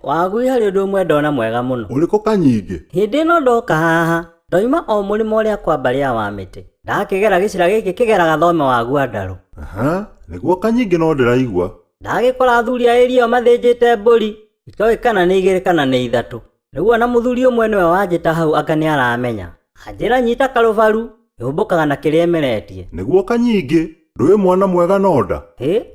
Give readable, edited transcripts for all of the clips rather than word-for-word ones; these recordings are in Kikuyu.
Wagui harĩ ũndũ ũmwe ndona mwega mũno. Ũrĩkũ Kanyingĩ? Hĩndĩ ĩno ndoka haha, ndoima o mũrĩmo ũrĩa kwamba rĩa wa mĩtĩ. Ndakĩgera gĩcĩra gĩkĩ kĩgeraga thome wa Gwandarũ. Nĩguo Kanyingĩ no ndĩraigua. Ndagĩkora athuri a area ĩyo mathĩnjĩte mbũri. Itoĩ kana nĩ 2 kana nĩ 3. Rĩu ona mũthuri ũmwe nĩwe wanjĩta hau anga nĩ aramenya. Anjĩra nyita karũbaru, yũmbũkaga na kĩrĩa emeretie. Nĩguo Kanyingĩ, ndũĩ mwana mwega nonda.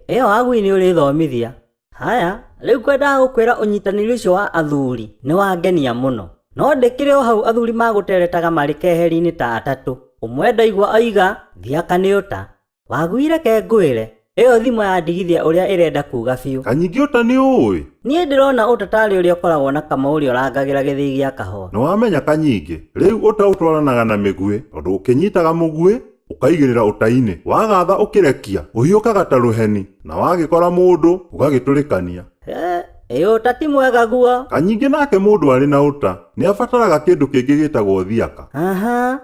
Ĩyo Wagui nĩ ũrĩthomithia. Haya, rĩu kwendaga gũkwĩra ũnyitanĩri ũcio wa athuri nĩ wangenia mũno. No ndĩkĩrĩ o hau athuri magũteretaga marĩ keheri-inĩ ta 3. Ũmwe ndaigua oiga, Thiaka nĩ ũta. Wagui reke ngwĩre, ĩyo thimo ya ndigithia ũrĩa ĩrenda kuga biũ. Kanyingĩ ũta nĩ ũĩ? Niĩ ndĩrona ũta tarĩ ũrĩa ũkoragwo na kama ũrĩa ũrangagĩra gĩthĩi gĩa kahũa. Nĩwamenya Kanyingĩ, rĩu ũta ũtwaranaga na mĩguĩ, tondũ ũkĩnyitaga mũguĩ, ũkaigĩrĩra ũta-inĩ. Wagatha ũkĩrekia, ũhiũkaga ta rũheni, na wagĩkora mũndũ, ũgagĩtũrĩkania. Ũta ti mwega guo. Kanyingĩ nake mũndũ arĩ na ũta, nĩabataraga kĩndũ kĩngĩ gĩtagwo Thiaka.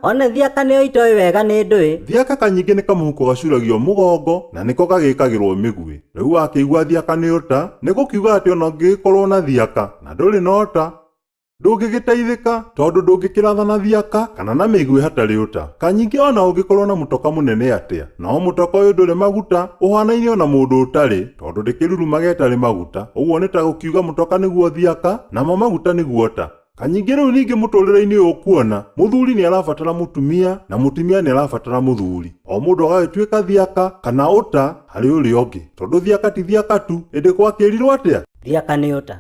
One Thiaka nĩyo itoĩ wega nĩ ndũĩ. Thiaka Kanyingĩ nĩ kamũhuko gacuragio mũgongo, na nĩko gagĩkagĩrwo mĩguĩ. Rĩu wakĩigua Thiaka nĩ ũta, nĩ gũkiuga atĩ ona ũngĩgĩkorwo na Thiaka, na ndũrĩ na ũta, ndũngĩgĩteithĩka, tondũ ndũngĩkĩratha na Thiaka kana na mĩguĩ hatarĩ ũta. Kanyingĩ ona ũngĩkorwo na mũtoka mũnene atĩa, no mũtoka ũyũ ndũrĩ maguta, ũhanaine ona mũndũ ũtarĩ, tondũ ndĩkĩrurumaga ĩtarĩ maguta. Ũguo nĩ ta gũkiuga mũtoka nĩguo Thiaka, namo maguta nĩguo ũta. Kanyingĩ rĩu ningĩ mũtũrĩre-inĩ ũyũ kuona, mũthuri nĩ arabatara mũtumia, na mũtumia nĩ arabatara mũthuri. O mũndũ agagĩtuĩka Thiaka kana ũta harĩ ũrĩa ũngĩ, tondũ Thiaka ti Thiaka tu, ĩndĩ gwakĩrirwo atĩa? Thiaka nĩ ũta.